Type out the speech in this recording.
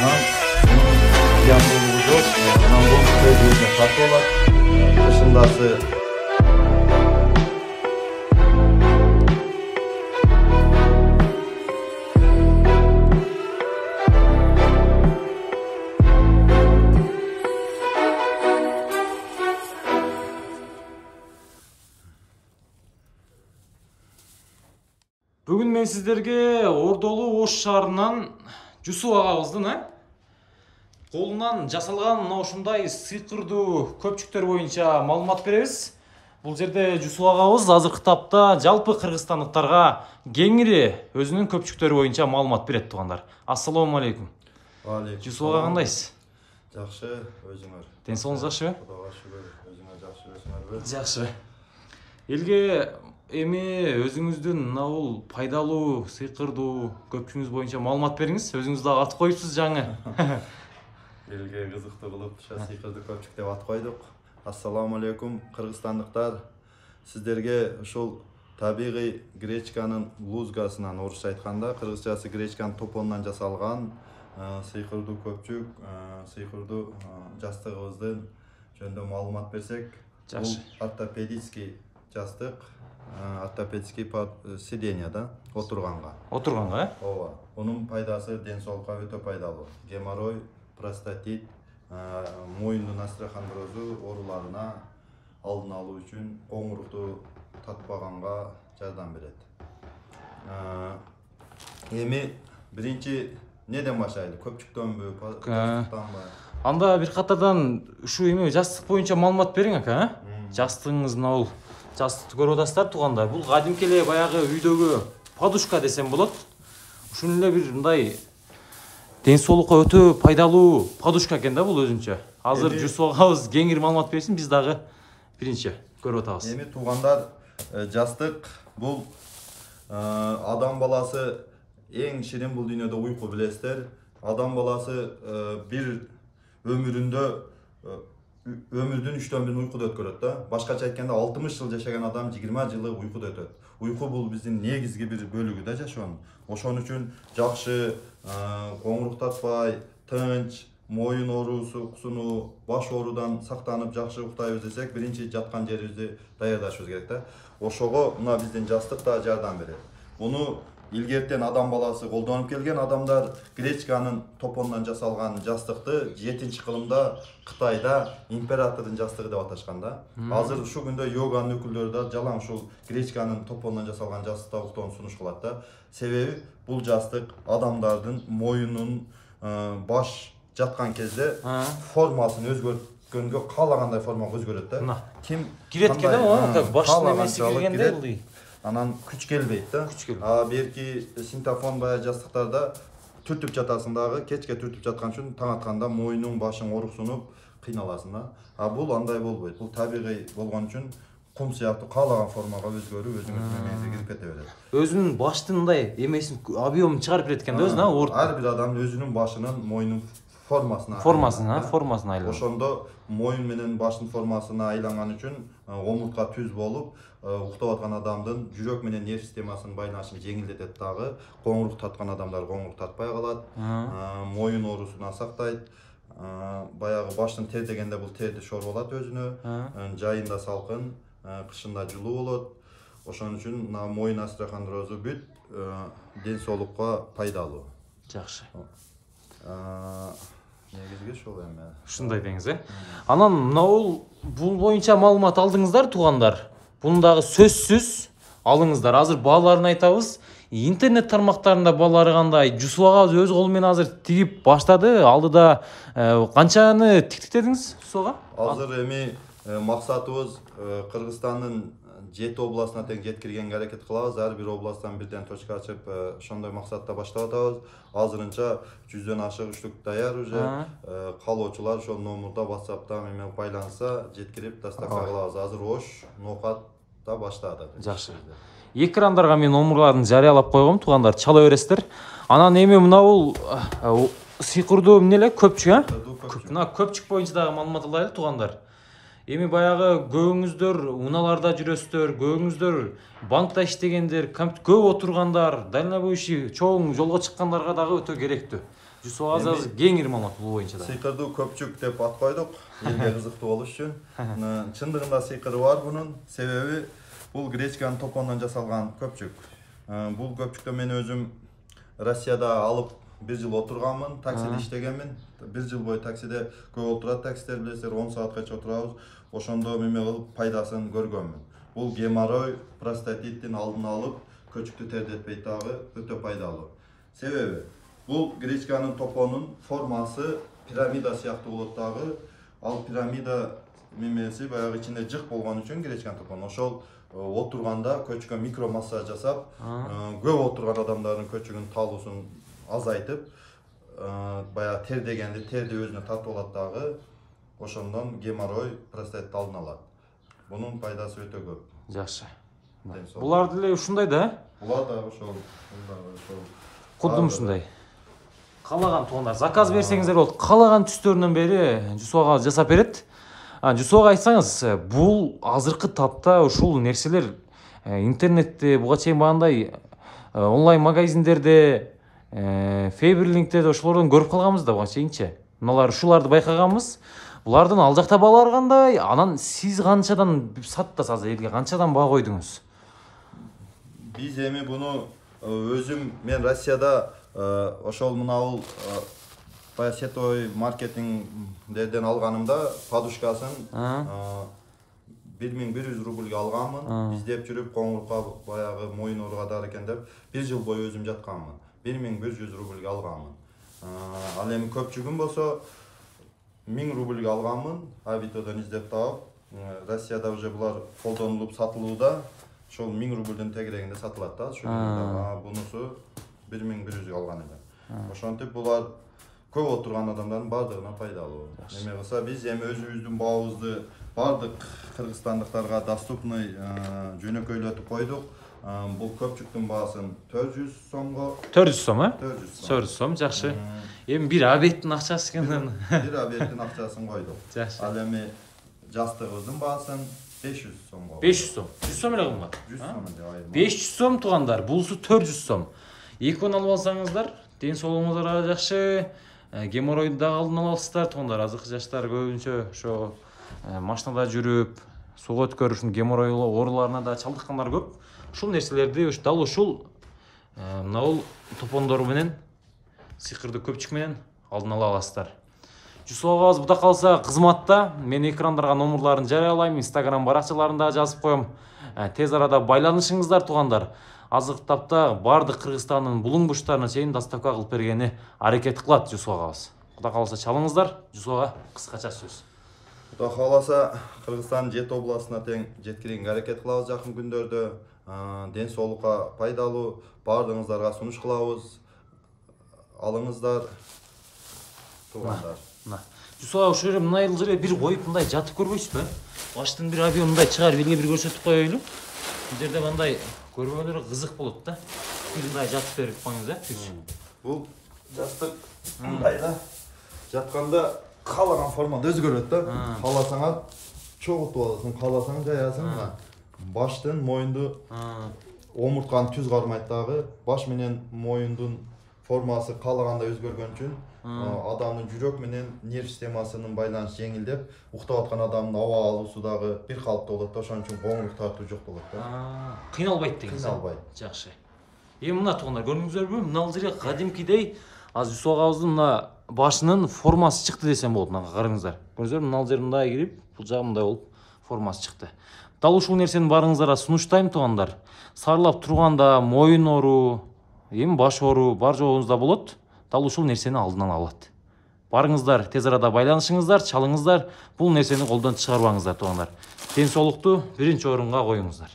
Анан зыяндуулугу жок. Анан бул көзүнө тартып алат. Кышындасы Бүгүн мен сиздерге Ордолу Ош шаарынан Жусуп агабыздын колунан жасалган мына ушундай сыйкырдуу көпчүктөр боюнча маалымат беребиз. Бул жерде Жусуп агабыз азыркы тапта жалпы кыргызстандыктарга кеңири өзүнүн көпчүктөрү боюнча маалымат берет туугандар. Ассалому алейкум. Алейкум. Жусуп ага кандайсыз? Жакшы, өзүңөр. Ден соолугуңуз жакшыбы? Кудайга шүгүр, өзүңөр жакшыбысыңарбы? Жакшы. Элге эми өзүңүздүн мына бул пайдалуу, сыйкырдуу көпчүгүңүз боюнча маалымат бериңиз. Өзүңүз дагы ат коюпсуз жаңы. Элге кызыктуу кылып сыйкырдуу көпчүк деп ат койдук. Ассаламу алейкум, кыргызстандыктар. Сиздерге ушул табигый гречканын лузгасынан, орусча айтканда, кыргызчасы гречканын топонунан жасалган сыйкырдуу көпчүк, сыйкырдуу жастыгыбыздын жөнүндө маалымат берсек, бул ортопедический жастык, ортопедический сиденье да, отурганга. Отурганга, Ооба. Онун пайдасы ден соолукка өтө пайдалуу. Геморрой, простатит, моюндун остеохондрозу ооруларына алдын алуу үчүн коңурукту татпаганга жардам берет. Эми биринчи неден баштайлы? Көпчүктөнбү, жастыктанбы? Анда бир катардан ушу эми жастык боюнча маалымат бериң ака, Жастыгыңыз мына бул жастыкты көрүп атасыздар туугандар. Бул кадимки эле баягы үйдөгү подушка десем болот. Ушун эле бир мындай ден соолукка өтө пайдалуу подушка экен да бул өзүнчө. Азыр Жусуп агабыз кеңири маалымат берсин, биз дагы биринчи көрүп атабыз. Эми туугандар, жастык бул адам баласы эң ширин бул дүйнөдө уйку билесиздер. Адам баласы бир өмүрүндө өмүрдүн 3/4 уйкуда өткөрөт да. Башкача айтканда 60 жыл жашаган адам 20 жылы уйкуда өтөт. Уйку бул биздин негизги бир бөлүгү да жашоонун. Ошон үчүн жакшы коңурук татпай, тынч, моюн оорусу, кусуну, баш оорудан сактанып жакшы уктайбыз десек, биринчи жаткан жерибизди даярдашыбыз керек да. Ошого мына биздин жастык да жардам берет. Муну илгертен адам баласы колдонуп келген, адамдар гречканын топонунан жасалган жастыкты 7-кылымда Кытайда императордун жастыгы деп аташкан да. Азыр ушул күндө йоганын өкүлдөрү да жалаң ушул гречканын топонунан жасалган жастыкта уктоону сунуш кылат да. Себеби бул жастык адамдардын моюнун баш жаткан кезде формасын өзгөрткөнгө каалагандай формага өзгөрөт да. Ким кирет экен да, баштын эмеси келгенде бул. Анан күч келбейт да. Берки синтофон баягы жастыктарда түртүп жатасың дагы, кечке түртүп жаткан үчүн таң атканда моюнуң башың ооруксунуп кыйналасың да. Бул андай болбойт. Бул табигый болгон үчүн кум сыяктуу каалаган формага өзгөрүп, өзүңүздүн эмеңизге кирип кете берет. Өзүнүн баштын мындай эмесин, объемун чыгарып берет экен да өзүнө. Ар бир адам өзүнүн башынын, моюнун формасына айланат. Ошондо моюн менен баштын формасына айланган үчүн омуртка түз болуп, уктап аткан адамдын жүрөк менен нерв системасынын байланышын жеңилдетет дагы. Коңурук таткан адамдар коңурук татпай калат. Моюн оорусунан сактайт. Баягы баштын тер дегенде бул терди шорболот өзүнө. Жайында салкын, кышында жылуу болот. Ошон үчүн мына моюн остеохондрозу бүт ден соолукка пайдалуу. Жакшы. Негизги ушул эми. Ушундай деңиз, Анан мына бул боюнча маалымат алдыңыздар туугандар. Буну дагы сөзсүз алыңыздар. Азыр бааларын айтабыз. Интернет тармактарында баалары кандай? Жусуп агабыз өз колу менен азыр тигип баштады. Алдыда канчаны тиктик дедиңиз, Жусуп ага? Азыр эми максатыбыз Кыргызстандын 7 областына тең жеткиргенге аракет кылабыз. Ар бир областтан бирден точка ачып, ошондой максатта баштап атабыз. Азырынча 100дөн ашык үчтүк даяр уже. Калоочулар ошол номурда WhatsApp'та менен байланса, жеткирип доставка кылабыз. Азыр Ош, Нокат да баштады. Жакшы. Экрандарга мен номурларын жарыялап койгом, туугандар, чала бересиздер. Анан эми мына бул сыйкырдуу эмне эле көпчүк, Мына көпчүк боюнча дагы маалымат алайлы туугандар. Эми баягы көбүңүздөр унааларда жүрөсүздөр, көбүңүздөр банкта иштегендер, көп отургандар, дальнобойщик чоң жолго чыккандарга дагы өтө керектүү. Жүсіп аға азыр кеңири маалымат бул боюнча да. Сыйкырды көпчүк деп ат койдук, элге кызыктуу болуш үчүн. Чындыгында сыйкыры бар bunun. Себеби бул гречканын топонунан жасалган көпчүк. Бул көпчүктө мен өзүм Россияда алып 1 жыл отурганмын, таксиде иштегенмин. 1 жыл бою таксиде көп отурат таксилер билесиздер, 10 саатка отурабыз. Ошондо меме кылып пайдасын көргөнмүн. Бул геморрой, простатиттин алдын алып, көчүктү тердетпейт дагы, өтө пайдалуу. Себеби бул гречканын топонун формасы пирамида сыяктуу болот дагы. Ал пирамида мемеси баягы ичинде жык болгон үчүн гречканын топону ошол отурганда көчкө микро массаж жасап, көп отурган адамдардын көчүгүнүн талуусун азайтып, баягы тер дегенди терди өзүнө тартып алат дагы. Ошондон геморрой, простатит алдын алат. Бунун пайдасы өтө көп. Жакшы. Булар деле ушундай да? Булар да ошол. Кудум ушундай. Калаган туугандар, заказ берсеңиздер болот. Калаган түстөрүнөн бери Жүсүп ага жасап берет. Жүсүп ага айтсаңыз, бул азыркы тапта ушул нерселер интернетте буга чейин багандай онлайн магазиндерде, Фейберлингте ошолордон көрүп калганбыз да буга чейинчи. Мыналар ушуларды байкаганбыз. Булардын ал жакта баалары кандай? Анан сиз канчадан саттасыз элге, канчадан баа койдуңуз? Биз эми буну өзүм мен Россияда ошол мынабул баягы сетовой маркетингдерден алганымда подушкасын 1100 рубльге алганмын. Издеп жүрүп коңурукка баягы моюн ооругатар экен деп 1 жыл бою өзүм жатканмын. 1100 рубльге алганмын. Ал эми көпчүгүн болсо 1000 рубльге алганмын. Авитодон издеп таап, Россияда уже булар колдонулуп сатылууда. Ошол 1000 рубльдин тегерегинде сатылат да. Бунусу 1100 алган эле. Ошентип булар көп отурган адамдардын бардыгына пайдалуу. Эме кылса биз эми өзүбүздүн баабызды бардык кыргызстандыктарга доступный жөнөкөйлөтүп койдук. Бул көпчүктүн баасын 400 сомго. 400 сом, 400 сом, жакшы. Эми бир обедтин акчасы экен. Бир обедтин акчасын койдук. Жакшы. Ал эми жастыгыбыздын баасын 500 сомго. 500 сом. 100 сом эле кымбат. 100 сом эле айырма. 500 сом туугандар, булсу 400 сом. Экөөнү алып алсаңыздар, ден соолугуңуздарга жакшы. Геморройду да алдын аласыздар туугандар. Азыркы жаштар көбүнчө ошо машинада жүрүп, суга өткөрүп, ушун геморрой ооруларына да чалдыккандар көп. Ушул нерселерди дал ушул мынабул топондор менен, сыйкырды көпчүк менен алдын ала аласыздар. Жүсүп агабыз буда калса кызматта. Мен экрандарга номерларын жарыялайм, Instagram баракчаларында жазып коем. Тез арада байланышыңыздар туугандар. Азыркы тапта бардык Кыргызстандын булуң бурчтарына чейин доставка кылып бергени аракет кылат Жүсүп агабыз. Кудай кааласа чалыңыздар. Жүсүп ага кыскача сөз. Кудай кааласа Кыргызстандын 7 областына тең жеткирүүгө аракет кылабыз жакын күндөрдө. Ден соолукка пайдалуу бардыгыңыздарга сунуш кылабыз. Алыңыздар туугандар. Жүсүп ага ушул жерге мына жерге бир коюп мындай жатып көрбөйсүзбү? Баштын бир объем мындай чыгарып элге бир көрсөтүп коелу. Бул жерде мындай көрбөгөндөр кызык болот да. Бир мындай жатып берип коюңуз, Бул жастык мындай да. Жатканда каалаган формада өзгөрөт да. Кааласаңар чогултуп аласың, кааласаң жаясың. Баштын, моюнду, омуртканы түз кармайт дагы. Баш менен моюндун формасы каалагандай өзгөргөн үчүн адамдын жүрөк менен нерв системасынын байланышы жеңилдеп, уктап аткан адамдын аба алуусу дагы бир калыптуу болот да. Ошон үчүн коңурлук тартуу жок болот да. Кыйналбайт дегенсиз. Кыйналбайт. Жакшы. Эми мына туугандар көрдүңүздөрбү? Мына жерге кадимкидей азыр Жүсүп агабыздын мына башынын формасы чыкты десем болот. Мына караңыздар. Көрдүңүздөр, мына жер мындай кирип, бул жагы мындай болуп формасы чыкты. Дал ушул нерсени барыңыздарга сунуштайм туугандар. Сарылап турганда моюн оору, эми баш оору бар жоогунузда болот. Дал ушул нерсени алдынан алат. Барыңыздар, тез арада байланышыңыздар, чалыңыздар. Бул нерсени колдон чыгарбаңыздар туугандар. Ден соолукту биринчи орунга коюңуздар.